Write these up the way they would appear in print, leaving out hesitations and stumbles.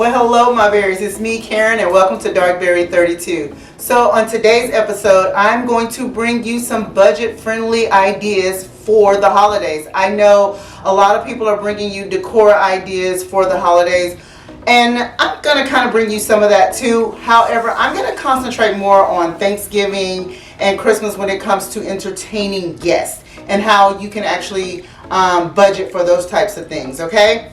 Well, hello my berries, it's me Karen and welcome to Darkberry 32. So on today's episode, I'm going to bring you some budget-friendly ideas for the holidays. I know a lot of people are bringing you decor ideas for the holidays, and I'm going to kind of bring you some of that too. However, I'm going to concentrate more on Thanksgiving and Christmas when it comes to entertaining guests and how you can actually budget for those types of things, okay?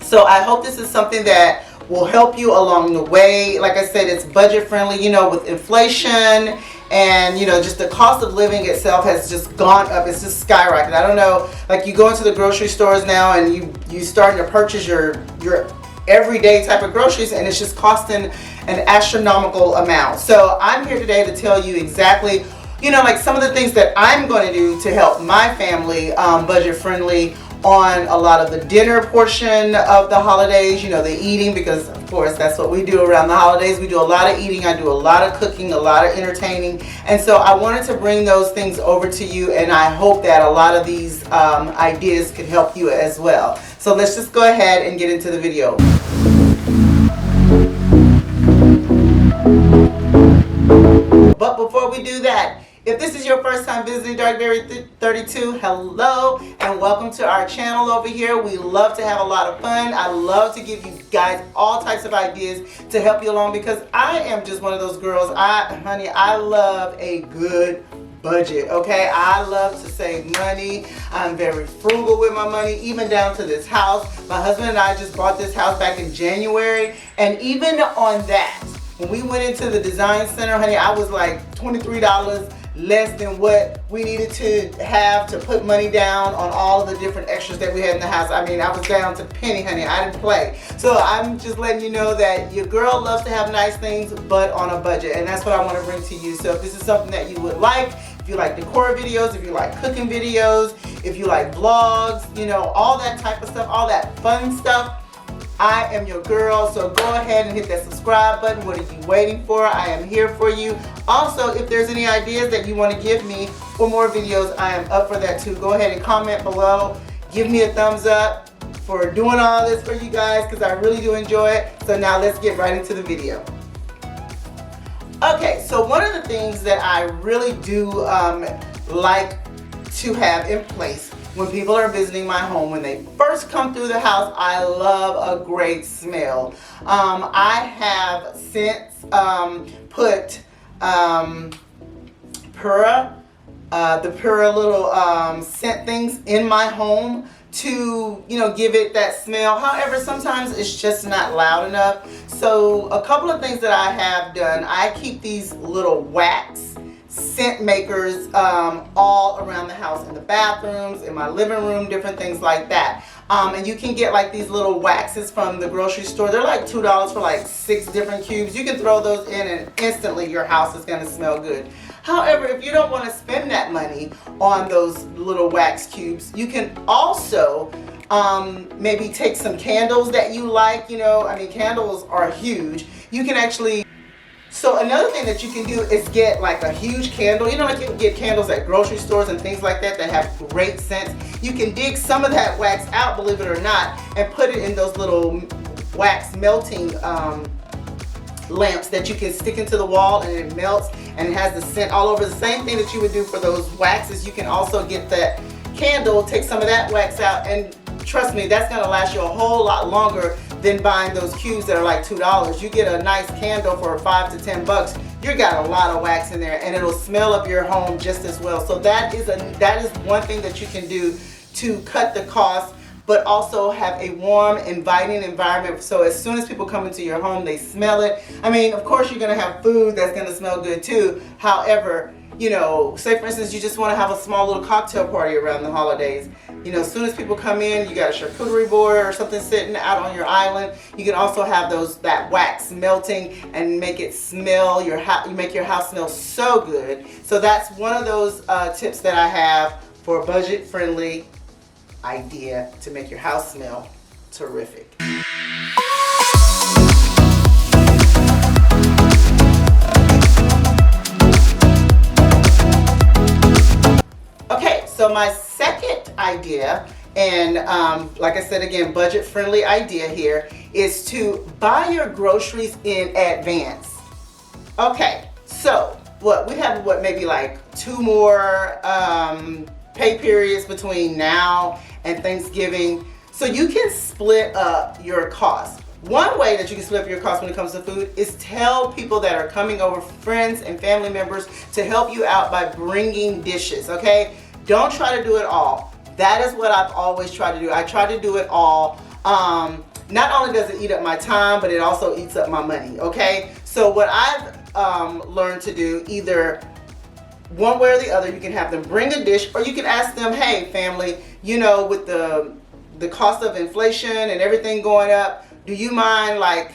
So I hope this is something that will help you along the way. Like I said, it's budget friendly, with inflation and, just the cost of living itself has just gone up. It's just skyrocketed. I don't know, like you go into the grocery stores now and you starting to purchase your everyday type of groceries and it's just costing an astronomical amount. So I'm here today to tell you exactly, like some of the things that I'm going to do to help my family budget friendly on a lot of the dinner portion of the holidays, the eating, because of course that's what we do around the holidays. We do a lot of eating, I do a lot of cooking, a lot of entertaining, and so I wanted to bring those things over to you, and I hope that a lot of these ideas can help you as well. So let's just go ahead and get into the video. But before we do that, if this is your first time visiting Darkberry 32, hello and welcome to our channel over here. We love to have a lot of fun. I love to give you guys all types of ideas to help you along because I am just one of those girls. I love a good budget, okay? I love to save money. I'm very frugal with my money, even down to this house. My husband and I just bought this house back in January, and even on that, when we went into the design center, honey, I was like $23 less than what we needed to have to put money down on all of the different extras that we had in the house. I mean, I was down to penny, honey. I didn't play. So I'm just letting you know that your girl loves to have nice things, but on a budget. And that's what I want to bring to you. So if this is something that you would like, if you like decor videos, if you like cooking videos, if you like vlogs, all that type of stuff, all that fun stuff, I am your girl, so go ahead and hit that subscribe button. What are you waiting for? I am here for you. Also, if there's any ideas that you want to give me for more videos, I am up for that too. Go ahead and comment below. Give me a thumbs up for doing all this for you guys because I really do enjoy it. So now let's get right into the video. Okay, so one of the things that I really do like to have in place when people are visiting my home, when they first come through the house, I love a great smell. I have since put the Pura little scent things in my home to give it that smell. However, sometimes it's just not loud enough. So a couple of things that I have done, I keep these little wax scent makers all around the house, in the bathrooms, in my living room, different things like that. And you can get like these little waxes from the grocery store. They're like $2 for like 6 different cubes. You can throw those in and instantly your house is going to smell good. However, if you don't want to spend that money on those little wax cubes, you can also maybe take some candles that you like. Candles are huge. You can actually. So another thing that you can do is get like a huge candle. Like you can get candles at grocery stores and things like that have great scents. You can dig some of that wax out, believe it or not, and put it in those little wax melting lamps that you can stick into the wall, and it melts and it has the scent all over. The same thing that you would do for those waxes, you can also get that candle, take some of that wax out, and trust me, that's going to last you a whole lot longer than buying those cubes that are like $2. You get a nice candle for $5 to $10. You got a lot of wax in there, and it'll smell up your home just as well. So that is one thing that you can do to cut the cost, but also have a warm, inviting environment. So as soon as people come into your home, they smell it. I mean, of course, you're going to have food that's going to smell good too. However, say for instance, you just want to have a small little cocktail party around the holidays. As soon as people come in, you got a charcuterie board or something sitting out on your island. You can also have that wax melting and make it smell your house. You make your house smell so good. So that's one of those tips that I have for a budget-friendly idea to make your house smell terrific. Okay, so my second idea and like I said again, budget friendly idea here is to buy your groceries in advance. Okay, so we have maybe like 2 more pay periods between now and Thanksgiving, so you can split up your costs. One way that you can split up your costs when it comes to food is tell people that are coming over, friends and family members, to help you out by bringing dishes, okay? Don't try to do it all. That is what I've always tried to do. I try to do it all. Not only does it eat up my time, but it also eats up my money, okay? So what I've learned to do, either one way or the other, you can have them bring a dish, or you can ask them, hey family, you know, with the cost of inflation and everything going up, do you mind like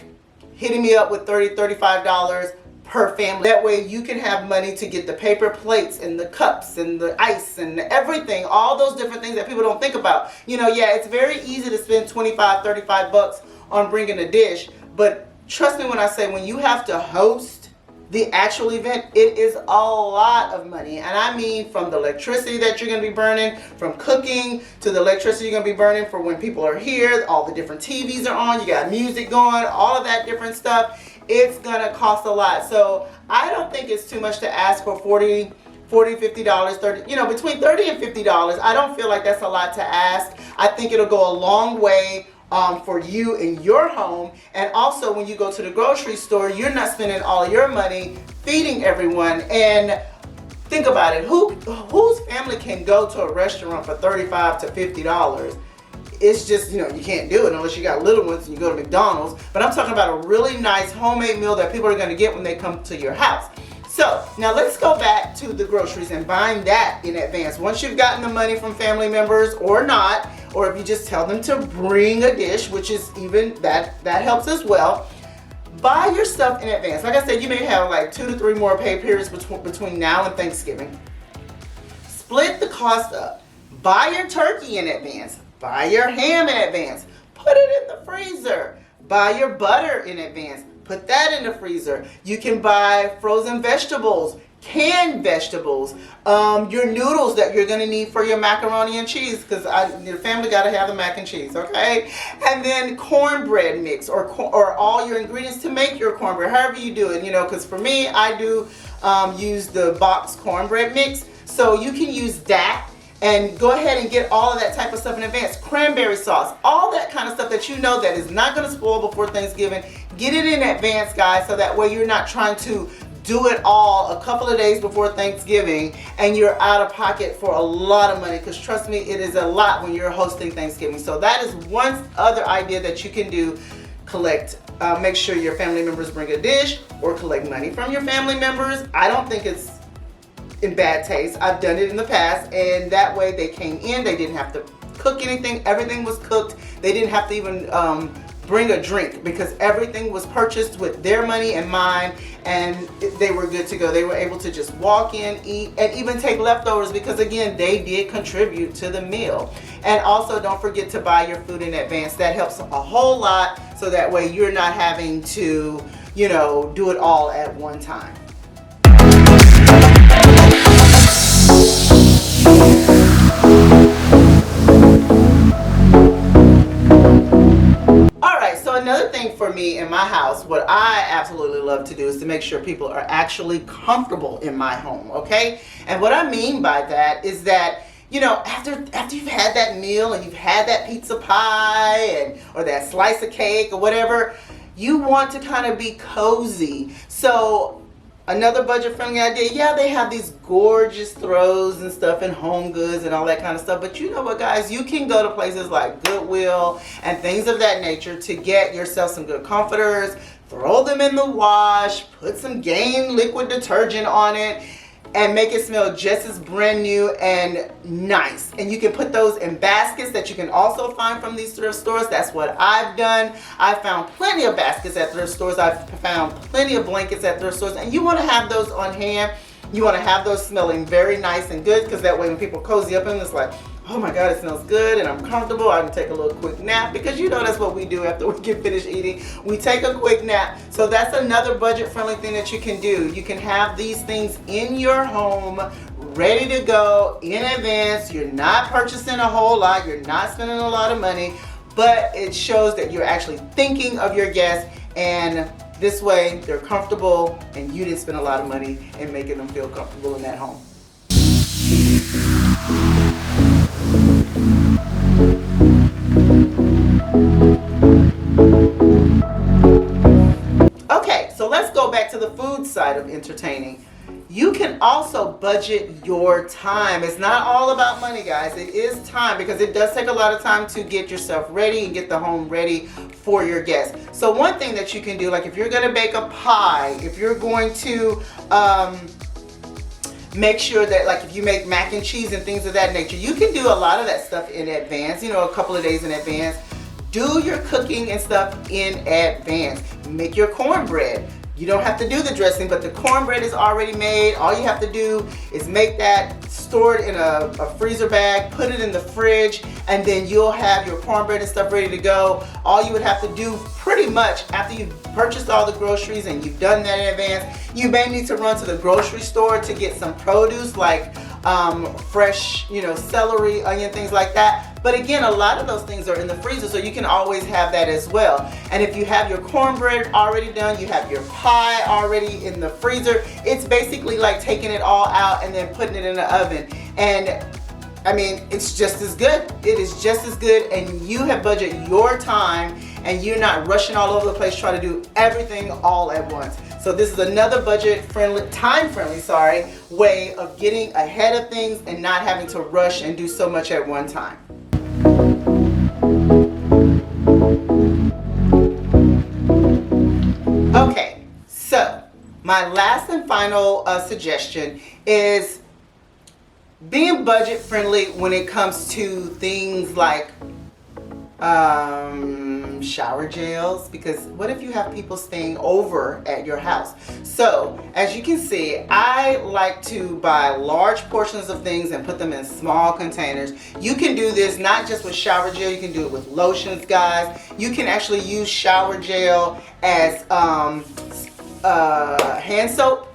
hitting me up with $30, $35 per family? That way you can have money to get the paper plates and the cups and the ice and everything, all those different things that people don't think about. You know, yeah, it's very easy to spend 25, 35 bucks on bringing a dish, but trust me when I say, when you have to host the actual event, it is a lot of money. And I mean, from the electricity that you're gonna be burning, from cooking, to the electricity you're gonna be burning for when people are here, all the different TVs are on, you got music going, all of that different stuff. It's gonna cost a lot. So I don't think it's too much to ask for $40, $50, 30, you know, between $30 and $50. I don't feel like that's a lot to ask. I think it'll go a long way for you in your home. And also when you go to the grocery store, you're not spending all your money feeding everyone. And think about it, whose family can go to a restaurant for $35 to $50? It's just, you know, you can't do it unless you got little ones and you go to McDonald's. But I'm talking about a really nice homemade meal that people are going to get when they come to your house. So now let's go back to the groceries and buying that in advance. Once you've gotten the money from family members or not, or if you just tell them to bring a dish, which is even, that helps as well. Buy your stuff in advance. Like I said, you may have like 2 to 3 more pay periods between now and Thanksgiving. Split the cost up. Buy your turkey in advance. Buy your ham in advance. Put it in the freezer. Buy your butter in advance. Put that in the freezer. You can buy frozen vegetables, canned vegetables, your noodles that you're gonna need for your macaroni and cheese, because your family gotta have the mac and cheese, okay? And then cornbread mix, or all your ingredients to make your cornbread, however you do it, you know, because for me, I do use the box cornbread mix, so you can use that. And go ahead and get all of that type of stuff in advance. Cranberry sauce, all that kind of stuff that you know that is not gonna spoil before Thanksgiving. Get it in advance, guys, so that way you're not trying to do it all a couple of days before Thanksgiving and you're out of pocket for a lot of money, because trust me, it is a lot when you're hosting Thanksgiving. So that is one other idea that you can do. Make sure your family members bring a dish, or collect money from your family members. I don't think it's in bad taste. I've done it in the past, and that way they came in, they didn't have to cook anything, everything was cooked. They didn't have to even bring a drink, because everything was purchased with their money and mine, and they were good to go. They were able to just walk in, eat, and even take leftovers, because again, they did contribute to the meal. And also, don't forget to buy your food in advance. That helps a whole lot, so that way you're not having to, you know, do it all at one time. Another thing for me in my house, what I absolutely love to do is to make sure people are actually comfortable in my home, okay? And what I mean by that is that, you know, after you've had that meal and you've had that pizza pie or that slice of cake or whatever, you want to kind of be cozy. So another budget-friendly idea, yeah, they have these gorgeous throws and stuff and Home Goods and all that kind of stuff, but you know what, guys, you can go to places like Goodwill and things of that nature to get yourself some good comforters, throw them in the wash, put some Gain liquid detergent on it, and make it smell just as brand new and nice. And you can put those in baskets that you can also find from these thrift stores. That's what I've done. I found plenty of baskets at thrift stores. I've found plenty of blankets at thrift stores. And you want to have those on hand. You want to have those smelling very nice and good, because that way when people cozy up in them, it's like, oh my God, it smells good and I'm comfortable. I can take a little quick nap, because you know that's what we do after we get finished eating. We take a quick nap. So that's another budget-friendly thing that you can do. You can have these things in your home ready to go in advance. You're not purchasing a whole lot. You're not spending a lot of money, but it shows that you're actually thinking of your guests, and this way they're comfortable and you didn't spend a lot of money in making them feel comfortable in that home. Okay, so let's go back to the food side of entertaining. You can also budget your time. It's not all about money, guys. It is time, because it does take a lot of time to get yourself ready and get the home ready for your guests. So one thing that you can do, like if you're going to bake a pie, if you're going to make sure that, like if you make mac and cheese and things of that nature, you can do a lot of that stuff in advance, a couple of days in advance. Do your cooking and stuff in advance. Make your cornbread. You don't have to do the dressing, but the cornbread is already made. All you have to do is make that, store it in a freezer bag, put it in the fridge, and then you'll have your cornbread and stuff ready to go. All you would have to do pretty much after you've purchased all the groceries and you've done that in advance, you may need to run to the grocery store to get some produce like fresh, celery, onion, things like that. But again, a lot of those things are in the freezer, so you can always have that as well. And if you have your cornbread already done, you have your pie already in the freezer, it's basically like taking it all out and then putting it in the oven. And I mean, it's just as good. It is just as good, and you have budgeted your time and you're not rushing all over the place trying to do everything all at once. So this is another budget-friendly, time-friendly, way of getting ahead of things and not having to rush and do so much at one time. Okay, so my last and final suggestion is being budget friendly when it comes to things like shower gels, because what if you have people staying over at your house? So as you can see, I like to buy large portions of things and put them in small containers. You can do this not just with shower gel, you can do it with lotions, guys. You can actually use shower gel as hand soap,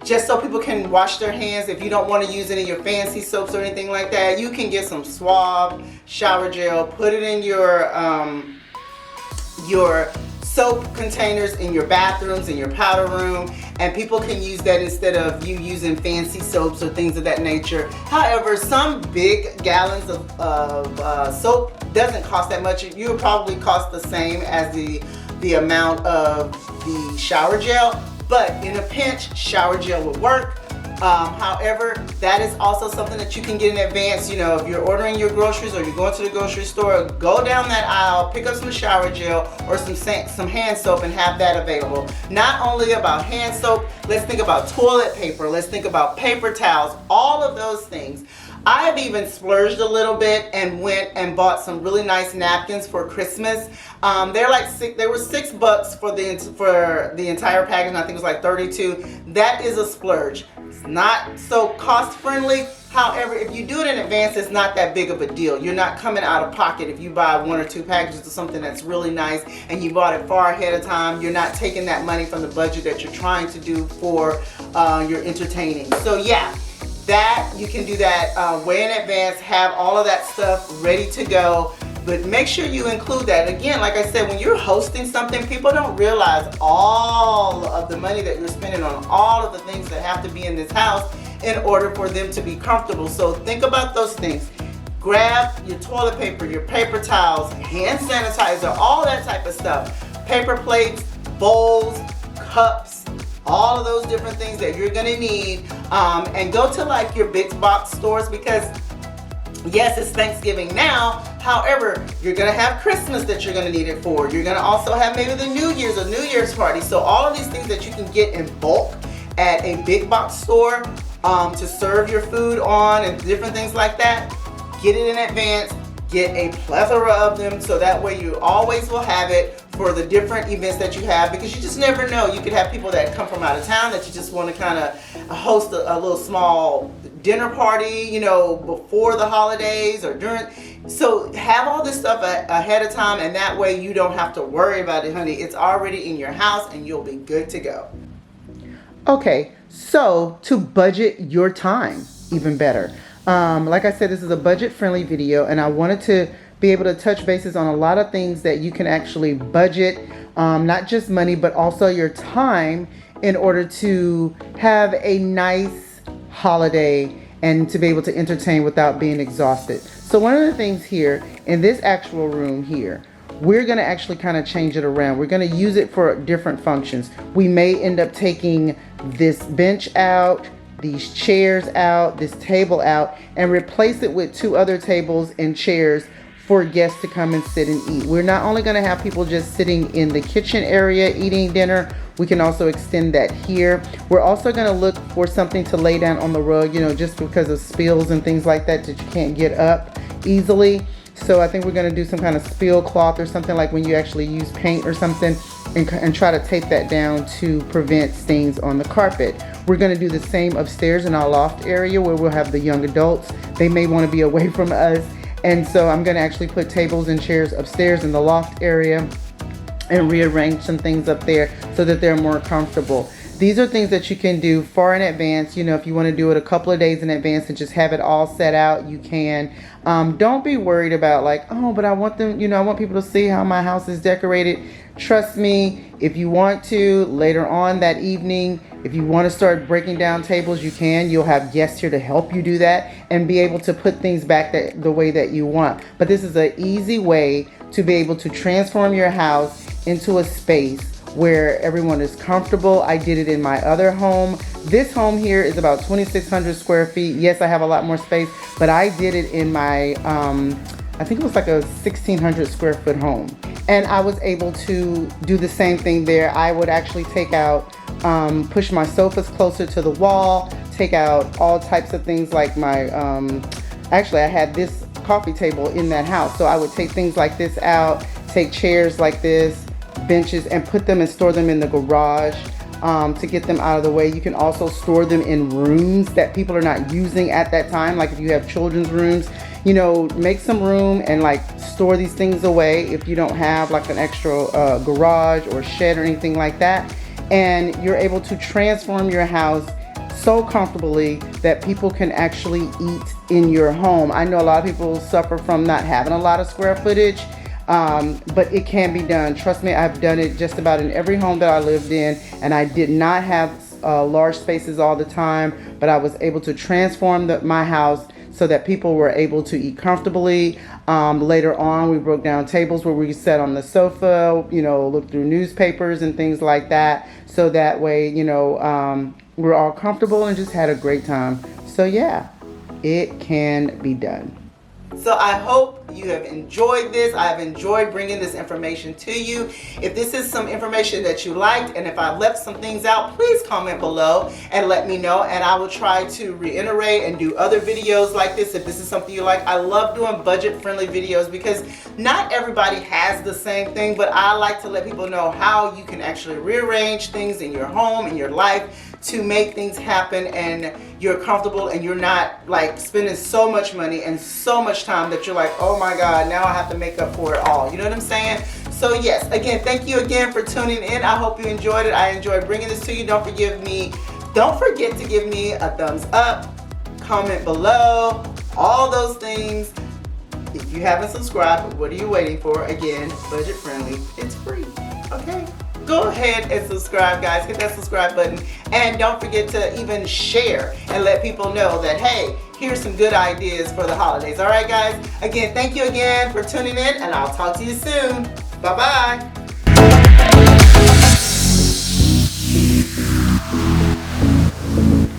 just so people can wash their hands. If you don't want to use any of your fancy soaps or anything like that, you can get some Suave shower gel, put it in your soap containers in your bathrooms, in your powder room, and people can use that instead of you using fancy soaps or things of that nature. However, some big gallons of soap doesn't cost that much. It will probably cost the same as the amount of the shower gel, but in a pinch, shower gel would work. However, that is also something that you can get in advance. If you're ordering your groceries or you're going to the grocery store, go down that aisle, pick up some shower gel or some hand soap and have that available. Not only about hand soap, let's think about toilet paper, let's think about paper towels, all of those things. I have even splurged a little bit and went and bought some really nice napkins for Christmas. They were $6 for the entire package, and I think it was like 32. That is a splurge. It's not so cost friendly. However, if you do it in advance, it's not that big of a deal. You're not coming out of pocket if you buy 1 or 2 packages of something that's really nice and you bought it far ahead of time. You're not taking that money from the budget that you're trying to do for your entertaining. So yeah, that you can do that way in advance, have all of that stuff ready to go. But make sure you include that. Again, like I said, when you're hosting something, people don't realize all of the money that you're spending on all of the things that have to be in this house in order for them to be comfortable. So think about those things. Grab your toilet paper, your paper towels, hand sanitizer, all that type of stuff. Paper plates, bowls, cups, all of those different things that you're gonna need. And go to like your big box stores, because yes, it's Thanksgiving now. However, you're gonna have Christmas that you're gonna need it for. You're gonna also have maybe the New Year's or New Year's party. So all of these things that you can get in bulk at a big box store to serve your food on and different things like that, get it in advance. Get a plethora of them, so that way you always will have it for the different events that you have, because you just never know. You could have people that come from out of town that you just want to kind of host a little small dinner party, you know, before the holidays or during. So have all this stuff ahead of time, and that way you don't have to worry about it, honey. It's already in your house and you'll be good to go. Okay, so to budget your time even better. Like I said, this is a budget-friendly video, and I wanted to be able to touch bases on a lot of things that you can actually budget, not just money, but also your time in order to have a nice holiday and to be able to entertain without being exhausted. So one of the things here in this actual room here, we're going to actually kind of change it around. We're going to use it for different functions. We may end up taking this bench out, these chairs out, this table out, and replace it with 2 other tables and chairs for guests to come and sit and eat. We're not only going to have people just sitting in the kitchen area eating dinner, we can also extend that here. We're also going to look for something to lay down on the rug, you know, just because of spills and things like that that you can't get up easily. So I think we're going to do some kind of spill cloth or something, like when you actually use paint or something, and try to tape that down to prevent stains on the carpet. We're going to do the same upstairs in our loft area where we'll have the young adults. They may want to be away from us. And so I'm going to actually put tables and chairs upstairs in the loft area and rearrange some things up there so that they're more comfortable. These are things that you can do far in advance. You know, if you want to do it a couple of days in advance and just have it all set out, you can. Don't be worried about like, oh, but I want them, you know, I want people to see how my house is decorated. Trust me, if you want to, later on that evening, if you want to start breaking down tables, you can. You'll have guests here to help you do that and be able to put things back the way that you want. But this is an easy way to be able to transform your house into a space where everyone is comfortable. I did it in my other home. This home here is about 2,600 square feet. Yes, I have a lot more space, but I did it in my, I think it was like a 1,600 square foot home. And I was able to do the same thing there. I would actually take out, push my sofas closer to the wall, take out all types of things like my, actually I had this coffee table in that house. So I would take things like this out, take chairs like this, benches, and put them and store them in the garage to get them out of the way. You can also store them in rooms that people are not using at that time. Like if you have children's rooms, you know, make some room and like store these things away if you don't have like an extra garage or shed or anything like that. And you're able to transform your house so comfortably that people can actually eat in your home. I know a lot of people suffer from not having a lot of square footage, but it can be done. Trust me, I've done it just about in every home that I lived in, and I did not have large spaces all the time, but I was able to transform my house so that people were able to eat comfortably. Later on, we broke down tables where we sat on the sofa, you know, looked through newspapers and things like that. So that way, you know, we're all comfortable and just had a great time. So yeah, it can be done. So I hope you have enjoyed this. I have enjoyed bringing this information to you. If this is some information that you liked, and if I left some things out, please comment below and let me know, and I will try to reiterate and do other videos like this if this is something you like. I love doing budget-friendly videos because not everybody has the same thing, but I like to let people know how you can actually rearrange things in your home, in your life, to make things happen, and you're comfortable and you're not like spending so much money and so much time that you're like, oh my God, now I have to make up for it all. You know what I'm saying? So yes, again, thank you again for tuning in. I hope you enjoyed it. I enjoyed bringing this to you. Don't forget to give me a thumbs up, comment below, all those things. If you haven't subscribed, what are you waiting for? Again, budget friendly, it's free, okay? Go ahead and subscribe, guys. Hit that subscribe button. And don't forget to even share and let people know that, hey, here's some good ideas for the holidays. All right, guys? Again, thank you again for tuning in, and I'll talk to you soon. Bye-bye.